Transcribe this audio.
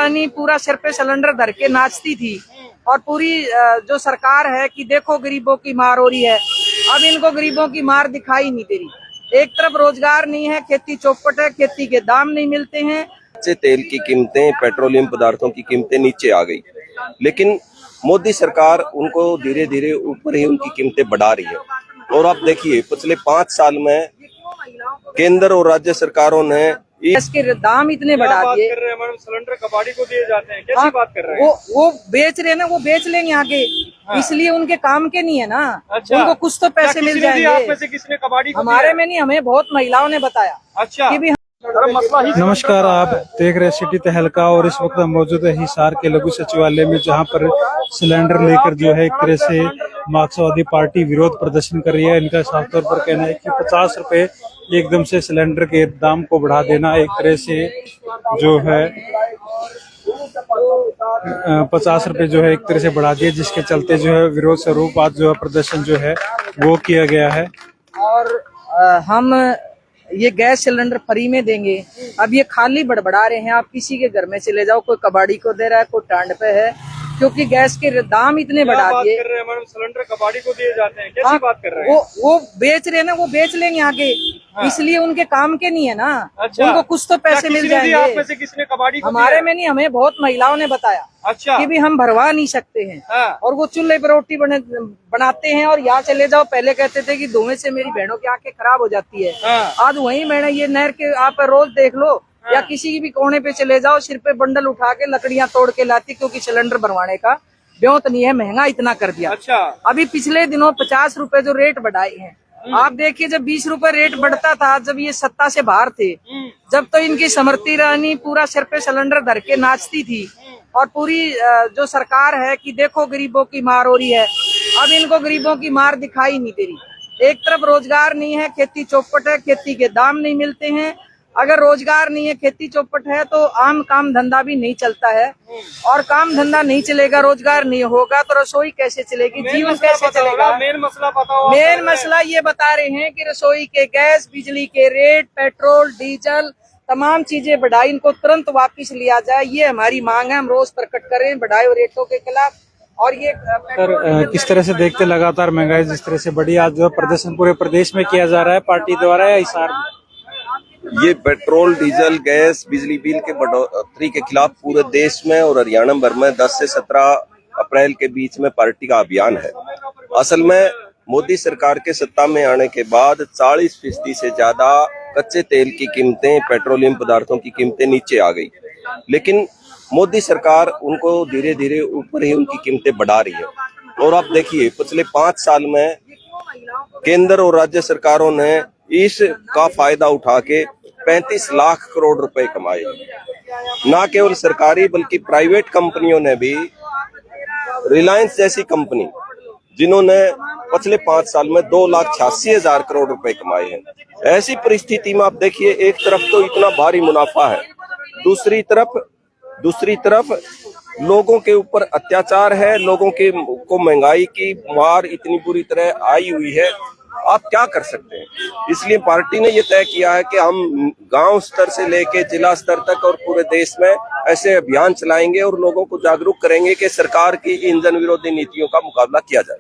रानी पूरा सिर पे सिलेंडर धर के नाचती थी और पूरी जो सरकार है कि देखो गरीबों की मार हो रही है। अब इनको गरीबों की मार दिखाई नहीं दे रही। एक तरफ रोजगार नहीं है, खेती चौपट है, खेती के दाम नहीं मिलते हैं। कच्चे तेल की कीमतें, पेट्रोलियम पदार्थों की कीमतें नीचे आ गई, लेकिन मोदी सरकार उनको धीरे धीरे ऊपर ही उनकी कीमतें बढ़ा रही है। और आप देखिए पिछले 5 साल में केंद्र और राज्य सरकारों ने इसके दाम इतने बढ़ा दिए। कर रहे हैं मैडम, सिलेंडर कबाड़ी को दिए जाते हैं, कैसी बात कर रहे हैं? वो बेच रहे हैं ना, वो बेच लेंगे आगे। इसलिए उनके काम के नहीं है ना। अच्छा, उनको कुछ तो पैसे मिल जाएंगे। आप में से किसने कबाड़ी को हमारे में नहीं, हमें बहुत महिलाओं ने बताया। अच्छा, कि भी नमस्कार, आप देख रहे सिटी तहलका और इस वक्त हम मौजूद है हिसार के लघु सचिवालय में, जहां पर सिलेंडर लेकर जो है एक तरह से मार्क्सवादी पार्टी विरोध प्रदर्शन कर रही है। इनका साफ तौर पर कहना है कि 50 रुपए एकदम से सिलेंडर के दाम को बढ़ा देना एक तरह से जो है 50 रुपए जो है एक तरह से बढ़ा दिया, जिसके चलते जो है विरोध स्वरूप आज जो है प्रदर्शन जो है वो किया गया है। और हम ये गैस सिलेंडर फ्री में देंगे। अब ये खाली बड़बड़ा रहे हैं। आप किसी के घर में चले जाओ, कोई कबाड़ी को दे रहा है, कोई टांड पे है, क्योंकि गैस के दाम इतने बढ़ा दिए। कर रहे हैं मैडम, सिलेंडर कबाड़ी को दिए जाते हैं, कैसी बात कर रहे हैं? वो बेच रहे हैं ना, वो बेच लेंगे आगे। इसलिए उनके काम के नहीं है ना। अच्छा, उनको कुछ तो पैसे मिल जाएंगे। आप में से किसने कबाड़ी को हमारे में नहीं, हमें बहुत महिलाओं ने बताया। अच्छा, कि भी हम भरवा नहीं सकते हैं। और वो चूल्हे पर रोटी बनाते हैं और यहाँ चले जाओ। पहले कहते थे कि धुएं से मेरी बहनों की आंखें खराब हो जाती है। आज वही बहनें ये नहर के आप रोज देख लो, या किसी की भी कोने पे चले जाओ, सिर पे बंडल उठा के लकड़ियां तोड़ के लाती, क्योंकि सिलेंडर भरवाने का ब्योत नहीं है, महंगा इतना कर दिया। अच्छा, अभी पिछले दिनों 50 रुपए जो रेट बढ़ाए हैं, आप देखिए जब 20 रुपए रेट बढ़ता था, जब ये सत्ता से बाहर थे, जब तो इनकी स्मृति रानी पूरा सिर पे सिलेंडर धर के नाचती थी और पूरी जो सरकार है कि देखो गरीबों की मार हो रही है। अब इनको गरीबों की मार दिखाई नहीं दे रही। एक तरफ रोजगार नहीं है, खेती चौपट है, खेती के दाम नहीं मिलते हैं। अगर रोजगार नहीं है, खेती चौपट है, तो आम काम धंधा भी नहीं चलता है। और काम धंधा नहीं चलेगा, रोजगार नहीं होगा, तो रसोई कैसे चलेगी, जीवन कैसे चलेगा? मेन मसला बताओ। मेन मसला ये बता रहे हैं कि रसोई के गैस, बिजली के रेट, पेट्रोल, डीजल, तमाम चीजें बढ़ाई, इनको तुरंत वापस लिया जाए। ये हमारी मांग है। हम रोज प्रकट करें बढ़ाए हुए रेटों के खिलाफ। और ये सर, किस तरह से देखते लगातार महंगाई जिस तरह से बढ़ी, आज जो प्रदर्शन पूरे प्रदेश में किया जा रहा है पार्टी द्वारा या हिसार में? ये पेट्रोल, डीजल, गैस, बिजली बिल के बढ़ोतरी के खिलाफ पूरे देश में और हरियाणा भर में 10 से 17 अप्रैल के बीच में पार्टी का अभियान है। असल में मोदी सरकार के सत्ता में आने के बाद 40% से ज्यादा कच्चे तेल की कीमतें, पेट्रोलियम पदार्थों की कीमतें नीचे आ गई, लेकिन मोदी सरकार उनको धीरे धीरे ऊपर ही उनकी कीमतें बढ़ा रही है। और आप देखिए पिछले 5 साल में केंद्र और राज्य सरकारों ने इसका फायदा उठा के 35 लाख करोड़ रुपए कमाए। ना केवल सरकारी बल्कि प्राइवेट कंपनियों ने भी, रिलायंस जैसी कंपनी जिन्होंने पिछले 5 साल में 2,86,000 करोड़ रुपए कमाए हैं। ऐसी परिस्थिति में आप देखिए, एक तरफ तो इतना भारी मुनाफा है, दूसरी तरफ लोगों के ऊपर अत्याचार है, लोगों के को महंगाई की मार इतनी बुरी तरह आई हुई है। आप क्या कर सकते हैं? इसलिए पार्टी ने ये तय किया है कि हम गांव स्तर से लेके जिला स्तर तक और पूरे देश में ऐसे अभियान चलाएंगे और लोगों को जागरूक करेंगे कि सरकार की इन जन विरोधी नीतियों का मुकाबला किया जाए।